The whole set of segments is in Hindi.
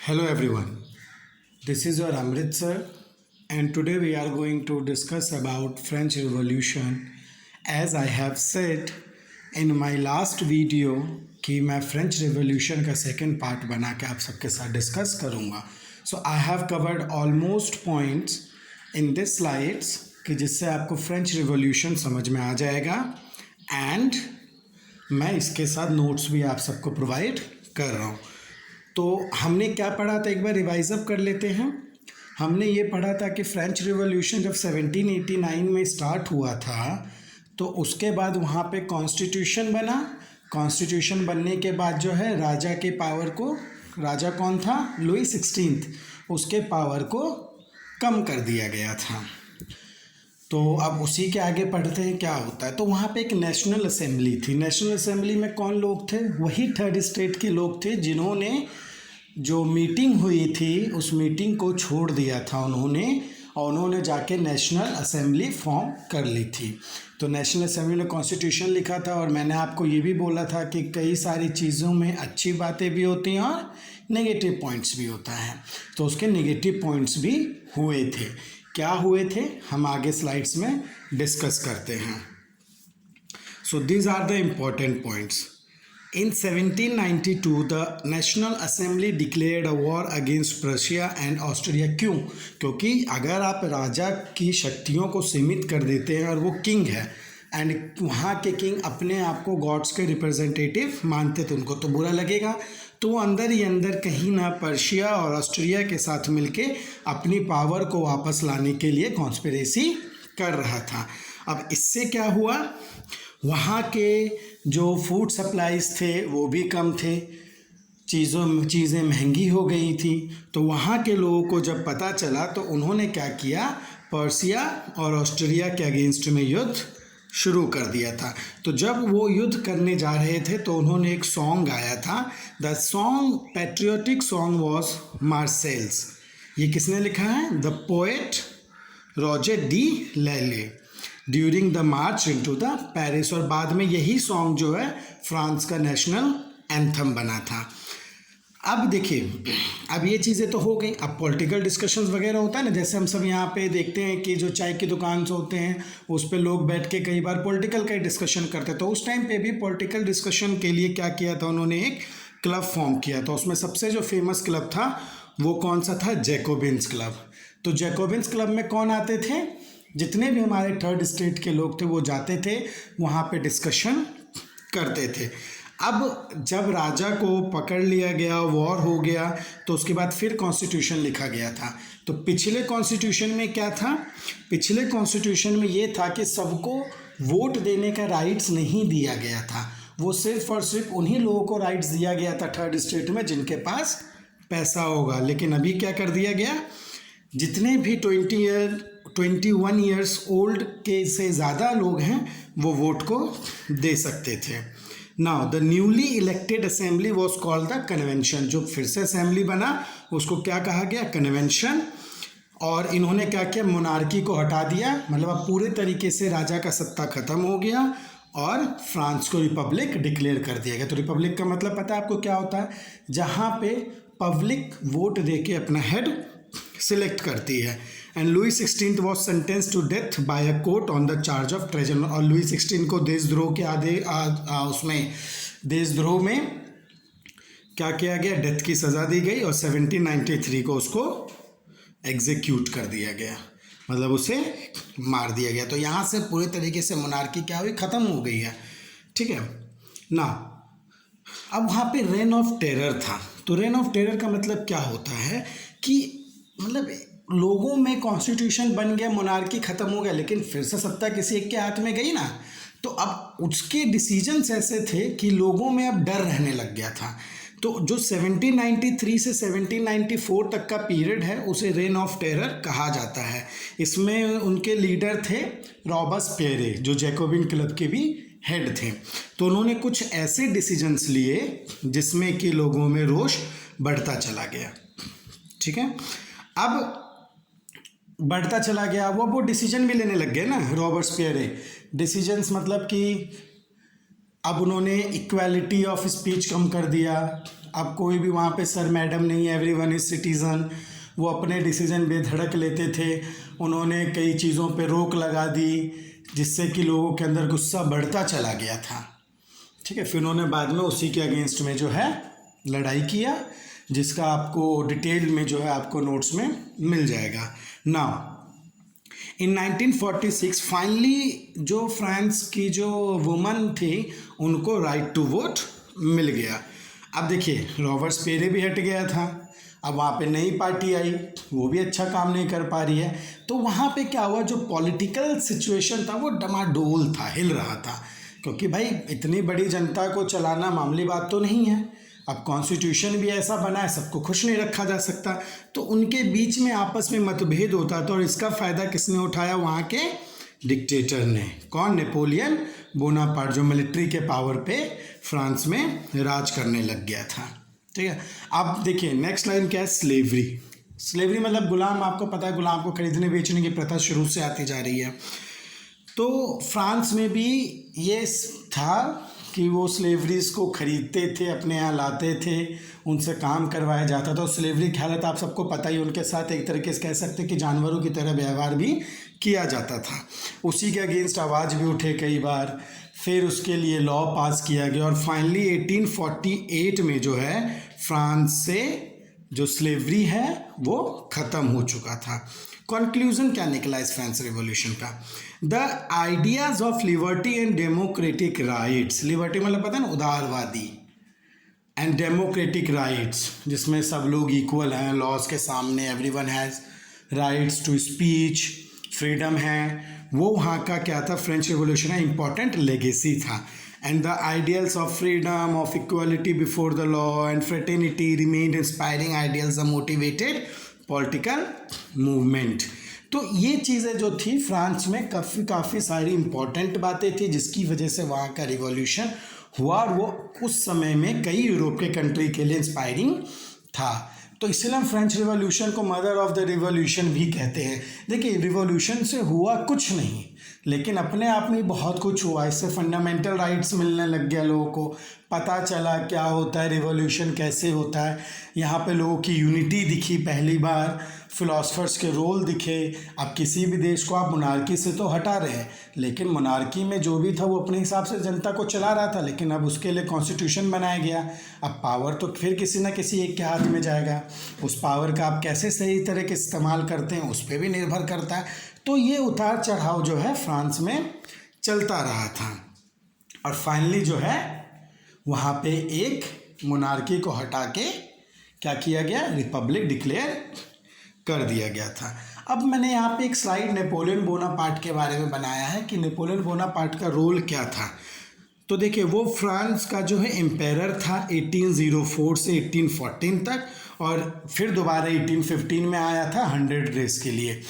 Hello everyone, this is your Amrit sir, and today we are going to discuss about French Revolution. As I have said in my last video कि मैं फ्रेंच रेवोल्यूशन का सेकंड पार्ट बना के आप सबके साथ डिस्कस करूँगा. So I have covered almost points in this slides कि जिससे आपको फ्रेंच रेवोल्यूशन समझ में आ जाएगा एंड मैं इसके साथ नोट्स भी आप सबको प्रोवाइड कर रहा हूँ. तो हमने क्या पढ़ा था, एक बार रिवाइज अप कर लेते हैं. हमने ये पढ़ा था कि फ्रेंच रिवॉल्यूशन जब 1789 में स्टार्ट हुआ था तो उसके बाद वहाँ पे कॉन्स्टिट्यूशन बना. कॉन्स्टिट्यूशन बनने के बाद जो है राजा के पावर को, राजा कौन था, लुई 16, उसके पावर को कम कर दिया गया था. तो अब उसी के आगे पढ़ते हैं क्या होता है. तो वहाँ पे एक नेशनल असेंबली थी. नेशनल असेंबली में कौन लोग थे, वही थर्ड स्टेट के लोग थे जिन्होंने जो मीटिंग हुई थी उस मीटिंग को छोड़ दिया था उन्होंने जाके नेशनल असेंबली फॉर्म कर ली थी. तो नेशनल असेंबली ने कॉन्स्टिट्यूशन लिखा था और मैंने आपको ये भी बोला था कि कई सारी चीज़ों में अच्छी बातें भी होती हैं और नेगेटिव पॉइंट्स भी होता है. तो उसके नेगेटिव पॉइंट्स भी हुए थे. क्या हुए थे हम आगे स्लाइड्स में डिस्कस करते हैं. So these are the important points. In 1792 the National Assembly declared a war against Prussia and Austria. क्यों? क्योंकि अगर आप राजा की शक्तियों को सीमित कर देते हैं और वो किंग है एंड वहाँ के किंग अपने आप को गॉड्स के रिप्रेजेंटेटिव मानते थे, उनको तो बुरा लगेगा. तो अंदर ही अंदर कहीं ना पर्शिया और ऑस्ट्रिया के साथ मिलके अपनी पावर को वापस लाने के लिए कॉन्स्पिरेसी कर रहा था. अब इससे क्या हुआ, वहाँ के जो फूड सप्लाईज थे वो भी कम थे, चीज़ें महंगी हो गई थी. तो वहाँ के लोगों को जब पता चला तो उन्होंने क्या किया, पर्शिया और ऑस्ट्रिया के अगेंस्ट में युद्ध शुरू कर दिया था. तो जब वो युद्ध करने जा रहे थे तो उन्होंने एक सॉन्ग गाया था. The song, patriotic song was Marseillaise. ये किसने लिखा है, द पोएट रॉजर डी लैले during the march into the Paris. और बाद में यही सॉन्ग जो है फ्रांस का नेशनल एंथम बना था. अब देखिए, अब ये चीज़ें तो हो गई. अब पॉलिटिकल डिस्कशंस वगैरह होता है ना, जैसे हम सब यहाँ पे देखते हैं कि जो चाय की दुकान होते हैं उस पे लोग बैठ के कई बार पॉलिटिकल का डिस्कशन करते हैं. तो उस टाइम पे भी पॉलिटिकल डिस्कशन के लिए क्या किया था, उन्होंने एक क्लब फॉर्म किया था. उसमें सबसे जो फेमस क्लब था वो कौन सा था, जैकोबिन्स क्लब. तो जैकोबिन्स क्लब में कौन आते थे, जितने भी हमारे थर्ड स्टेट के लोग थे वो जाते थे, वहाँ पे डिस्कशन करते थे. अब जब राजा को पकड़ लिया गया, वॉर हो गया, तो उसके बाद फिर कॉन्स्टिट्यूशन लिखा गया था. तो पिछले कॉन्स्टिट्यूशन में क्या था, पिछले कॉन्स्टिट्यूशन में ये था कि सबको वोट देने का राइट्स नहीं दिया गया था. वो सिर्फ और सिर्फ उन्हीं लोगों को राइट्स दिया गया था थर्ड स्टेट में जिनके पास पैसा होगा. लेकिन अभी क्या कर दिया गया, जितने भी 21 ईयर्स ओल्ड के से ज़्यादा लोग हैं वो वोट को दे सकते थे. Now the newly elected assembly was called the convention. जो फिर से असेंबली बना उसको क्या कहा गया, कन्वेंशन. और इन्होंने क्या किया, मोनार्की को हटा दिया, मतलब अब पूरे तरीके से राजा का सत्ता खत्म हो गया और फ्रांस को रिपब्लिक डिक्लेयर कर दिया गया. तो रिपब्लिक का मतलब पता है आपको क्या होता है, जहाँ पे पब्लिक वोट दे के अपना हेड सिलेक्ट करती है. And Louis 16 was sentence to death by a court on the charge of treason. और लुई 16 को देशद्रोह के उसमें देशद्रोह में क्या किया गया, डेथ की सज़ा दी गई और 1793 को उसको एग्जीक्यूट कर दिया गया, मतलब उसे मार दिया गया. तो यहाँ से पूरे तरीके से मोनार्की क्या हुई, ख़त्म हो गई है. ठीक है ना. अब वहाँ पे रेन ऑफ टेरर था. तो रेन ऑफ टेरर का मतलब क्या होता है कि मतलब लोगों में कॉन्स्टिट्यूशन बन गया, मोनार्की ख़त्म हो गया, लेकिन फिर से सत्ता किसी एक के हाथ में गई ना. तो अब उसके डिसीजंस ऐसे थे कि लोगों में अब डर रहने लग गया था. तो जो 1793 से 1794 तक का पीरियड है उसे रेन ऑफ टेरर कहा जाता है. इसमें उनके लीडर थे रॉबस्पियरे, जो जैकोबिन क्लब के भी हेड थे. तो उन्होंने कुछ ऐसे डिसीजंस लिए जिसमें कि लोगों में रोष बढ़ता चला गया. ठीक है, अब बढ़ता चला गया, वो डिसीजन भी लेने लग गए ना रॉबस्पियरे. डिसीजंस मतलब कि अब उन्होंने इक्वालिटी ऑफ स्पीच कम कर दिया, अब कोई भी वहाँ पे सर मैडम नहीं, एवरीवन इज सिटीज़न। वो अपने डिसीज़न बेधड़क लेते थे। उन्होंने कई चीज़ों पे रोक लगा दी जिससे कि लोगों के अंदर गुस्सा बढ़ता चला गया था। ठीक है, फिर उन्होंने बाद में उसी के अगेंस्ट में जो है लड़ाई किया, जिसका आपको डिटेल में जो है आपको नोट्स में मिल जाएगा। नाउ इन 1946 फाइनली जो फ्रांस की जो वुमन थी उनको राइट टू वोट मिल गया। अब देखिए रॉबर्ट्सपियर भी हट गया था, अब वहाँ पे नई पार्टी आई, वो भी अच्छा काम नहीं कर पा रही है। तो वहाँ पे क्या हुआ, जो पॉलिटिकल सिचुएशन था वो डमाडोल था, हिल रहा था, क्योंकि भाई इतनी बड़ी जनता को चलाना मामूली बात तो नहीं है। अब कॉन्स्टिट्यूशन भी ऐसा बना है, सबको खुश नहीं रखा जा सकता, तो उनके बीच में आपस में मतभेद होता था। और इसका फ़ायदा किसने उठाया, वहाँ के डिक्टेटर ने। कौन, नेपोलियन बोनापार्ट, जो मिलिट्री के पावर पे फ्रांस में राज करने लग गया था। ठीक है, अब देखिए नेक्स्ट लाइन क्या है, स्लेवरी। स्लेवरी मतलब गुलाम, आपको पता है गुलाम को खरीदने बेचने की प्रथा शुरू से आती जा रही है। तो फ्रांस में भी ये था कि वो स्लेवरीज को खरीदते थे, अपने यहाँ लाते थे, उनसे काम करवाया जाता था। और स्लेवरी की हालत आप सबको पता ही, उनके साथ एक तरीके से कह सकते कि जानवरों की तरह व्यवहार भी किया जाता था। उसी के अगेंस्ट आवाज़ भी उठे कई बार, फिर उसके लिए लॉ पास किया गया और फाइनली 1848 में जो है फ्रांस से जो स्लेवरी है वो ख़त्म हो चुका था। कंक्लूजन क्या निकला इस फ्रेंच रिवॉल्यूशन का, the ideas of liberty and democratic rights. Liberty मतलब पता है ना, उदारवादी, एंड डेमोक्रेटिक राइट्स जिसमें सब लोग इक्वल हैं लॉज के सामने, everyone has rights to speech, freedom है, वो वहाँ का क्या था, फ्रेंच रिवॉल्यूशन का इंपॉर्टेंट लेगेसी था। And the ideals of freedom, of equality before the law and fraternity remained inspiring ideals that motivated political movement. तो ये चीज़ें जो थी फ्रांस में काफ़ी सारी इम्पॉर्टेंट बातें थी जिसकी वजह से वहाँ का रिवॉल्यूशन हुआ और वो उस समय में कई यूरोप के कंट्री के लिए इंस्पायरिंग था। तो इसलिए हम फ्रेंच रिवॉल्यूशन को मदर ऑफ द रिवॉल्यूशन भी कहते हैं। देखिए रिवॉल्यूशन से हुआ कुछ नहीं, लेकिन अपने आप में बहुत कुछ हुआ। इससे फंडामेंटल राइट्स मिलने लग गया, लोगों को पता चला क्या होता है रिवॉल्यूशन, कैसे होता है। यहाँ पे लोगों की यूनिटी दिखी पहली बार, फिलोसफर्स के रोल दिखे। अब किसी भी देश को आप मोनार्की से तो हटा रहे हैं, लेकिन मोनार्की में जो भी था वो अपने हिसाब से जनता को चला रहा था, लेकिन अब उसके लिए कॉन्स्टिट्यूशन बनाया गया। अब पावर तो फिर किसी ना किसी एक के हाथ में जाएगा, उस पावर का आप कैसे सही तरह के इस्तेमाल करते हैं उस पर भी निर्भर करता है। तो ये उतार चढ़ाव जो है फ्रांस में चलता रहा था और फाइनली जो है वहाँ पे एक मोनार्की को हटा के क्या किया गया, रिपब्लिक डिक्लेयर कर दिया गया था। अब मैंने यहाँ पे एक स्लाइड नेपोलियन बोनापार्ट के बारे में बनाया है कि नेपोलियन बोनापार्ट का रोल क्या था। तो देखिए वो फ्रांस का जो है एम्पायर था 1804 से 1814 तक, और फिर दोबारा 1815 में आया था 100 डेज के लिए।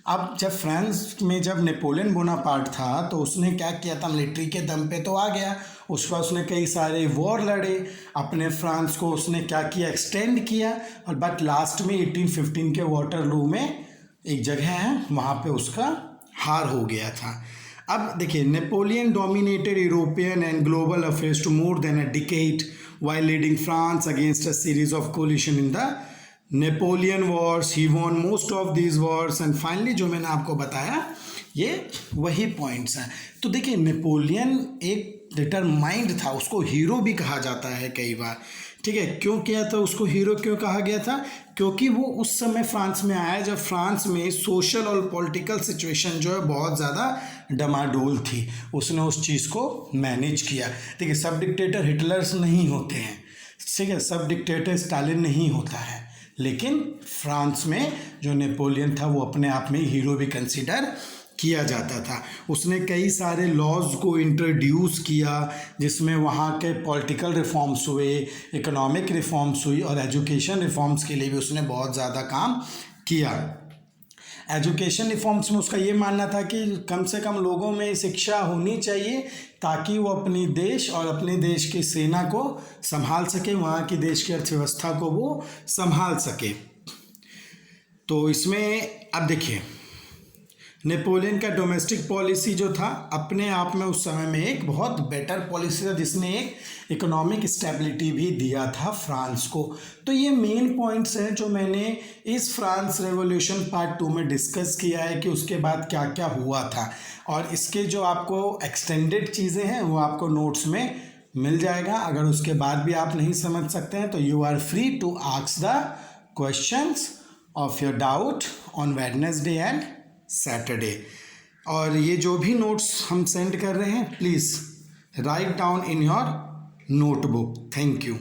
अब जब फ्रांस में जब नेपोलियन बोनापार्ट था तो उसने क्या किया था, मिलिट्री के दम पे तो आ गया, उस पर उसने कई सारे वॉर लड़े, अपने फ्रांस को उसने क्या किया, एक्सटेंड किया, और बट लास्ट में 1815 के वाटरलू में एक जगह है वहाँ पे उसका हार हो गया था। अब देखिए Napoleon dominated European and global affairs to more than a decade while leading France against a series of coalition in the Napoleon Wars. He won most of these wars and finally जो मैंने आपको बताया ये वही पॉइंट्स हैं। तो देखिए नेपोलियन एक डिटरमाइंड था, उसको हीरो भी कहा जाता है कई बार। ठीक है, क्यों किया था उसको हीरो, क्यों कहा गया था, क्योंकि वो उस समय फ्रांस में आया जब फ्रांस में सोशल और पॉलिटिकल सिचुएशन जो है बहुत ज़्यादा डमाडोल थी। उसने उस चीज़ को मैनेज किया। देखिए सब डिक्टेटर हिटलर्स नहीं होते हैं, ठीक है, सब डिक्टेटर स्टालिन नहीं होता है, लेकिन फ्रांस में जो नेपोलियन था वो अपने आप में हीरो भी कंसिडर किया जाता था। उसने कई सारे लॉज को इंट्रोड्यूस किया जिसमें वहाँ के पॉलिटिकल रिफॉर्म्स हुए, इकोनॉमिक रिफॉर्म्स हुई और एजुकेशन रिफॉर्म्स के लिए भी उसने बहुत ज़्यादा काम किया। एजुकेशन रिफॉर्म्स में उसका ये मानना था कि कम से कम लोगों में शिक्षा होनी चाहिए ताकि वो अपनी देश और अपने देश की सेना को संभाल सके, वहाँ की देश की अर्थव्यवस्था को वो संभाल सके। तो इसमें अब देखिए नेपोलियन का डोमेस्टिक पॉलिसी जो था अपने आप में उस समय में एक बहुत बेटर पॉलिसी था, जिसने एक इकोनॉमिक स्टेबिलिटी भी दिया था फ्रांस को। तो ये मेन पॉइंट्स हैं जो मैंने इस फ्रांस रेवोल्यूशन पार्ट 2 में डिस्कस किया है कि उसके बाद क्या क्या हुआ था, और इसके जो आपको एक्सटेंडेड चीज़ें हैं वो आपको नोट्स में मिल जाएगा। अगर उसके बाद भी आप नहीं समझ सकते हैं तो you are free to ask the questions of your doubt on Wednesday and Saturday. और ये जो भी नोट्स हम सेंड कर रहे हैं please write down in your notebook. Thank you.